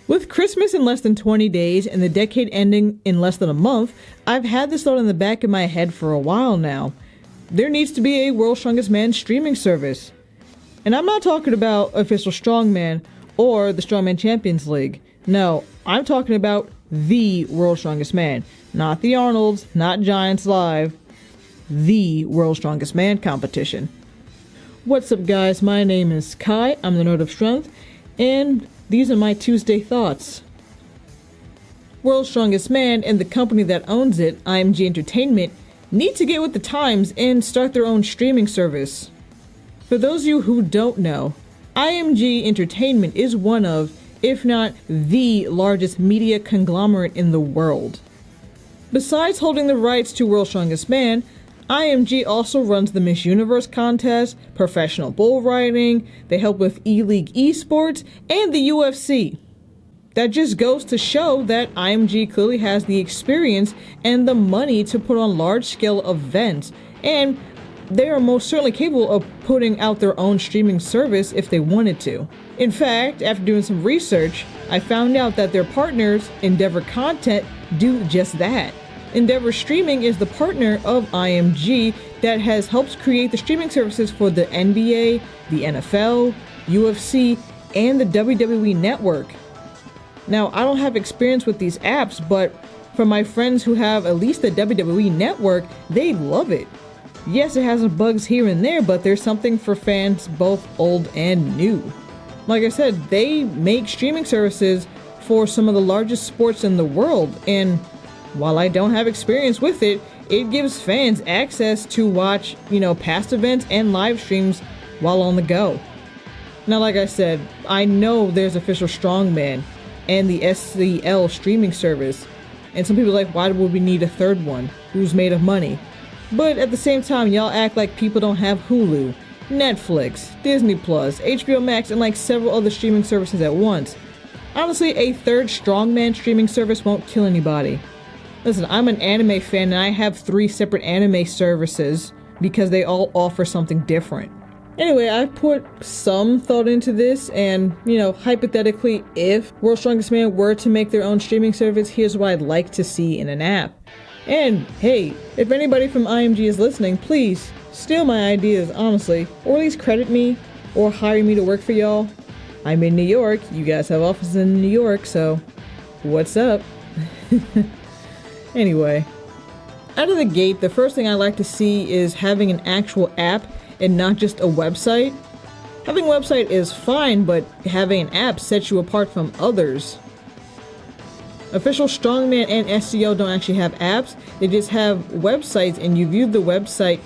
With Christmas in less than 20 days and the decade ending in less than a month, I've had this thought in the back of my head for a while now. There needs to be a World's Strongest Man streaming service. And I'm not talking about official strongman or the Strongman Champions League. No, I'm talking about the World's Strongest Man. Not the Arnolds, not Giants Live. The World's Strongest Man competition. What's up, guys? My name is Kai. I'm the Nerd of Strength, and these are my Tuesday thoughts. World's Strongest Man and the company that owns it, IMG Entertainment, need to get with the times and start their own streaming service. For those of you who don't know, IMG Entertainment is one of, if not the largest media conglomerate in the world. Besides holding the rights to World's Strongest Man, IMG also runs the Miss Universe contest, professional bull riding, they help with E-League esports, and the UFC. That just goes to show that IMG clearly has the experience and the money to put on large-scale events, and they are most certainly capable of putting out their own streaming service if they wanted to. In fact, after doing some research, I found out that their partners, Endeavor Content, do just that. Endeavor Streaming is the partner of IMG that has helped create the streaming services for the NBA, the NFL, UFC, and the WWE Network. Now, I don't have experience with these apps, but from my friends who have at least the WWE Network, they love it. Yes, it has some bugs here and there, but there's something for fans both old and new. Like I said, they make streaming services for some of the largest sports in the world, and while I don't have experience with it, it gives fans access to watch, past events and live streams while on the go. Now, like I said, I know there's official strongman and the SCL streaming service, and some people are like, why would we need a third one? Who's made of money? But at the same time, y'all act like people don't have Hulu, Netflix, Disney Plus, HBO Max, and like several other streaming services at once. Honestly, a third strongman streaming service won't kill anybody. Listen, I'm an anime fan and I have 3 separate anime services because they all offer something different. Anyway, I've put some thought into this, and, hypothetically, if World's Strongest Man were to make their own streaming service, here's what I'd like to see in an app. And hey, if anybody from IMG is listening, please steal my ideas, honestly, or at least credit me or hire me to work for y'all. I'm in New York. You guys have offices in New York, so what's up? Anyway, out of the gate, the first thing I like to see is having an actual app and not just a website. Having a website is fine, but having an app sets you apart from others. Official Strongman and SCO don't actually have apps, they just have websites, and you view the website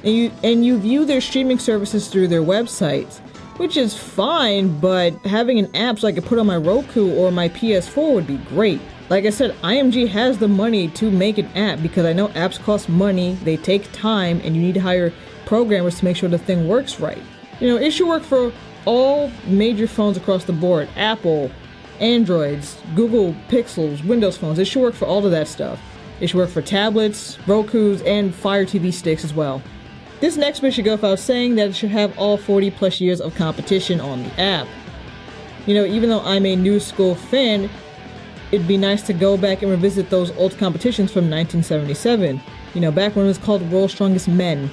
and you view their streaming services through their websites, which is fine, but having an app so I could put on my Roku or my PS4 would be great. Like I said, IMG has the money to make an app because I know apps cost money, they take time, and you need to hire programmers to make sure the thing works right. It should work for all major phones across the board. Apple, Androids, Google Pixels, Windows phones. It should work for all of that stuff. It should work for tablets, Rokus, and Fire TV sticks as well. This next bit should go without saying that it should have all 40 plus years of competition on the app. Even though I'm a new school fan, it'd be nice to go back and revisit those old competitions from 1977. Back when it was called World's Strongest Men.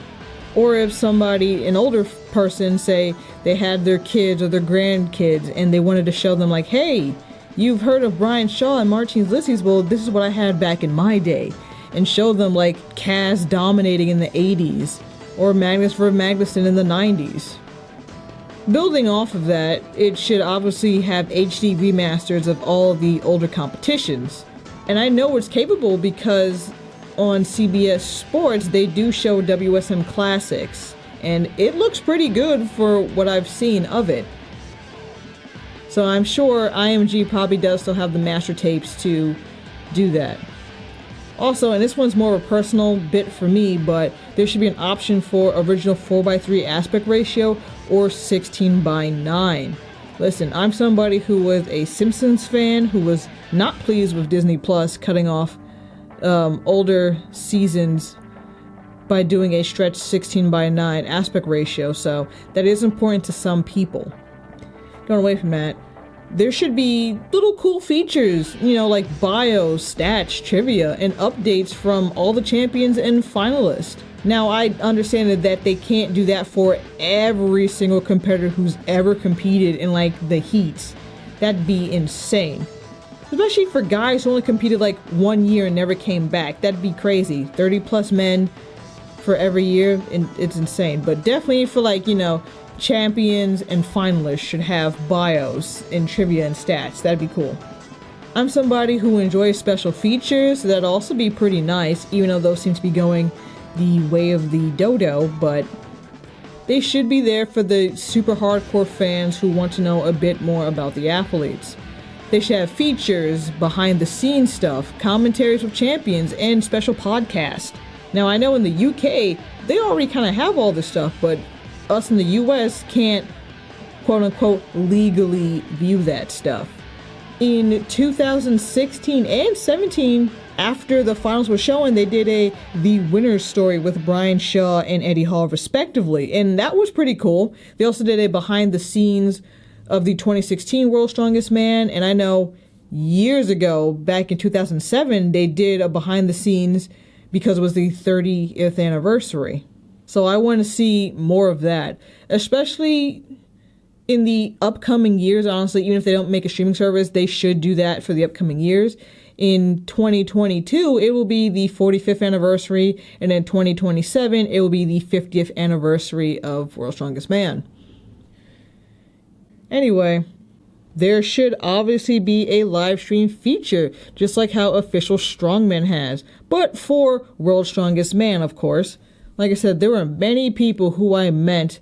Or if somebody, an older person, say they had their kids or their grandkids and they wanted to show them like, hey, you've heard of Brian Shaw and Martins Lissies, well, this is what I had back in my day. And show them like Kaz dominating in the 80s or Magnus v. Magnuson in the 90s. Building off of that, it should obviously have HD remasters of all the older competitions. And I know it's capable because on CBS Sports, they do show WSM Classics, and it looks pretty good for what I've seen of it. So I'm sure IMG probably does still have the master tapes to do that. Also, and this one's more of a personal bit for me, but there should be an option for original 4:3 aspect ratio or 16:9. Listen, I'm somebody who was a Simpsons fan who was not pleased with Disney Plus cutting off older seasons by doing a stretched 16:9 aspect ratio, so that is important to some people. Going away from that, There should be little cool features, like bios, stats, trivia, and updates from all the champions and finalists. Now, I understand that they can't do that for every single competitor who's ever competed in, the heats. That'd be insane. Especially for guys who only competed, 1 year and never came back. That'd be crazy. 30 plus men for every year, and it's insane. But definitely for, champions and finalists should have bios and trivia and stats. That'd be cool. I'm somebody who enjoys special features, so that'd also be pretty nice, even though those seem to be going the way of the dodo, but they should be there for the super hardcore fans who want to know a bit more about the athletes. They should have features, behind the scenes stuff, commentaries with champions, and special podcasts. Now, I know in the UK, they already kind of have all this stuff, but us in the US can't, quote unquote, legally view that stuff. In 2016 and 17, after the finals were showing, they did The Winner's Story with Brian Shaw and Eddie Hall, respectively, and that was pretty cool. They also did a behind the scenes of the 2016 World's Strongest Man, and I know years ago, back in 2007, they did a behind the scenes because it was the 30th anniversary. So I want to see more of that, especially in the upcoming years. Honestly, even if they don't make a streaming service, they should do that for the upcoming years. In 2022, it will be the 45th anniversary, and in 2027, it will be the 50th anniversary of World's Strongest Man. Anyway, there should obviously be a live stream feature, just like how official Strongman has, but for World's Strongest Man, of course. Like I said, there were many people who I met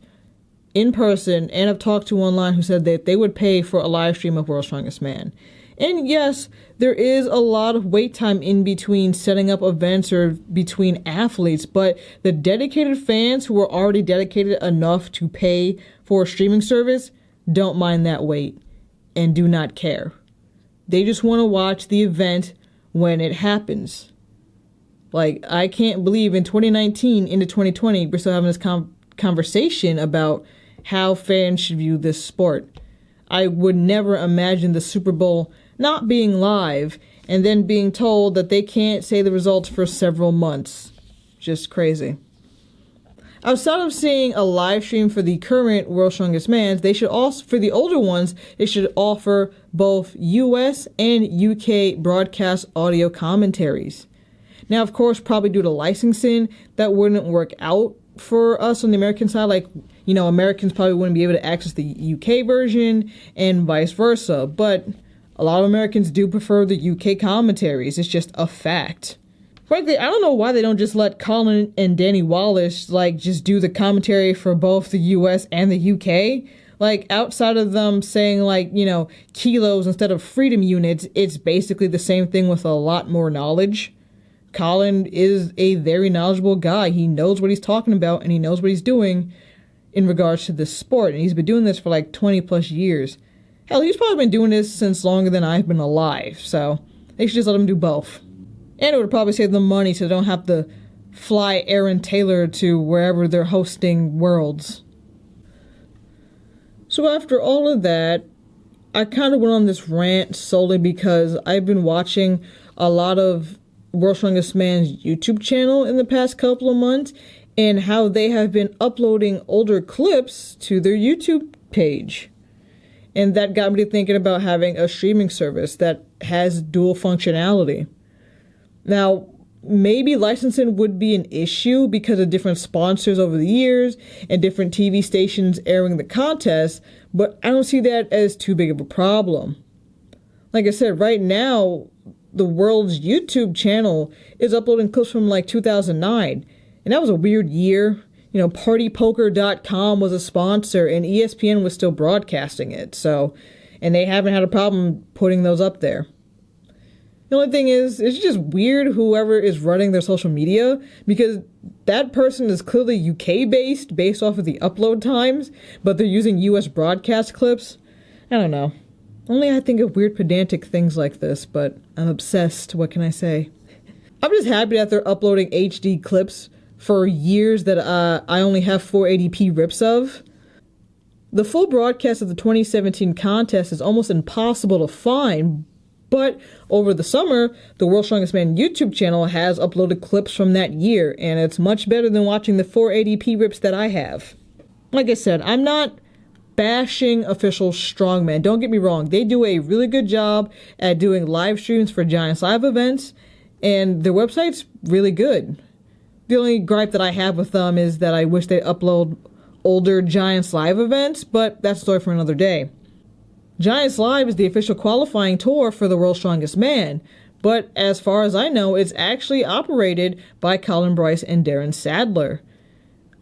in person and have talked to online who said that they would pay for a live stream of World's Strongest Man. And yes, there is a lot of wait time in between setting up events or between athletes, but the dedicated fans who are already dedicated enough to pay for a streaming service don't mind that wait and do not care. They just want to watch the event when it happens. I can't believe in 2019 into 2020, we're still having this conversation about how fans should view this sport. I would never imagine the Super Bowl not being live and then being told that they can't say the results for several months. Just crazy. Outside of seeing a live stream for the current World's Strongest Man, they should also, for the older ones, they should offer both US and UK broadcast audio commentaries. Now, of course, probably due to licensing, that wouldn't work out for us on the American side. Americans probably wouldn't be able to access the UK version and vice versa. But a lot of Americans do prefer the UK commentaries. It's just a fact. Frankly, I don't know why they don't just let Colin and Danny Wallace, just do the commentary for both the US and the UK. Outside of them saying, kilos instead of freedom units, it's basically the same thing with a lot more knowledge. Colin is a very knowledgeable guy. He knows what he's talking about, and he knows what he's doing in regards to this sport. And he's been doing this for 20 plus years. Hell, he's probably been doing this since longer than I've been alive. So they should just let him do both. And it would probably save them money so they don't have to fly Aaron Taylor to wherever they're hosting Worlds. So after all of that, I kind of went on this rant solely because I've been watching a lot of World's Strongest Man's YouTube channel in the past couple of months and how they have been uploading older clips to their YouTube page. And that got me to thinking about having a streaming service that has dual functionality. Now, maybe licensing would be an issue because of different sponsors over the years and different TV stations airing the contest, but I don't see that as too big of a problem. Like I said, right now, the world's YouTube channel is uploading clips from 2009, and that was a weird year. PartyPoker.com was a sponsor, and ESPN was still broadcasting it, and they haven't had a problem putting those up there. The only thing is, it's just weird whoever is running their social media, because that person is clearly UK-based, based off of the upload times, but they're using US broadcast clips. I don't know. Only I think of weird pedantic things like this, but I'm obsessed, what can I say? I'm just happy that they're uploading HD clips for years that I only have 480p rips of. The full broadcast of the 2017 contest is almost impossible to find, but over the summer, the World's Strongest Man YouTube channel has uploaded clips from that year, and it's much better than watching the 480p rips that I have. Like I said, I'm not bashing official strongman. Don't get me wrong. They do a really good job at doing live streams for Giants Live events, and their website's really good. The only gripe that I have with them is that I wish they upload older Giants Live events, but that's a story for another day. Giants Live is the official qualifying tour for the World's Strongest Man, but as far as I know, it's actually operated by Colin Bryce and Darren Sadler.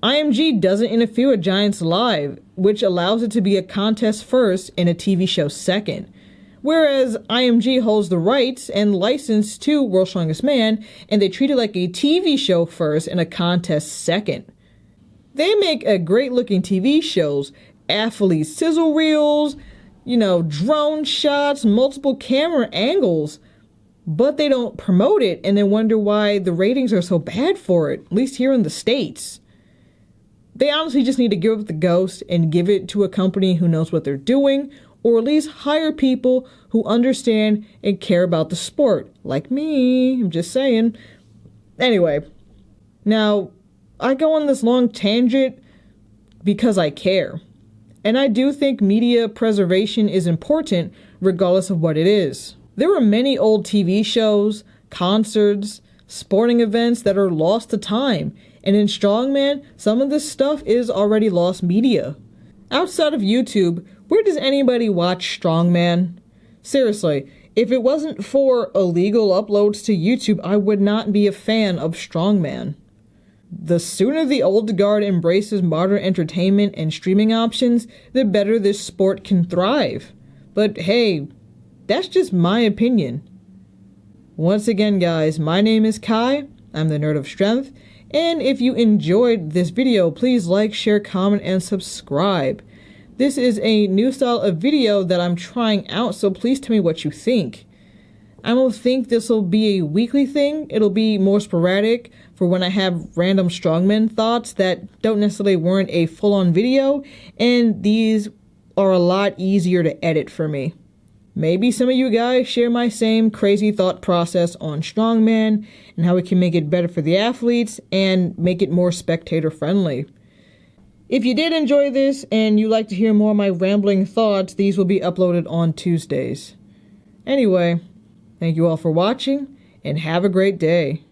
IMG doesn't interfere with Giants Live, which allows it to be a contest first and a TV show second, whereas IMG holds the rights and license to World's Strongest Man, and they treat it like a TV show first and a contest second. They make a great-looking TV shows, athlete sizzle reels, drone shots, multiple camera angles, but they don't promote it and then wonder why the ratings are so bad for it, at least here in the States. They honestly just need to give up the ghost and give it to a company who knows what they're doing, or at least hire people who understand and care about the sport. Like me, I'm just saying. Anyway, now, I go on this long tangent because I care. And I do think media preservation is important regardless of what it is. There are many old TV shows, concerts, sporting events that are lost to time. And in Strongman, some of this stuff is already lost media. Outside of YouTube, where does anybody watch Strongman? Seriously, if it wasn't for illegal uploads to YouTube, I would not be a fan of Strongman. The sooner the old guard embraces modern entertainment and streaming options, the better this sport can thrive. But hey, that's just my opinion. Once again, guys, my name is Kai. I'm the Nerd of Strength. And if you enjoyed this video, please like, share, comment, and subscribe. This is a new style of video that I'm trying out, so please tell me what you think. I don't think this will be a weekly thing. It'll be more sporadic for when I have random strongman thoughts that don't necessarily warrant a full-on video, and these are a lot easier to edit for me. Maybe some of you guys share my same crazy thought process on strongman and how we can make it better for the athletes and make it more spectator friendly. If you did enjoy this and you like to hear more of my rambling thoughts, these will be uploaded on Tuesdays. Anyway, thank you all for watching and have a great day.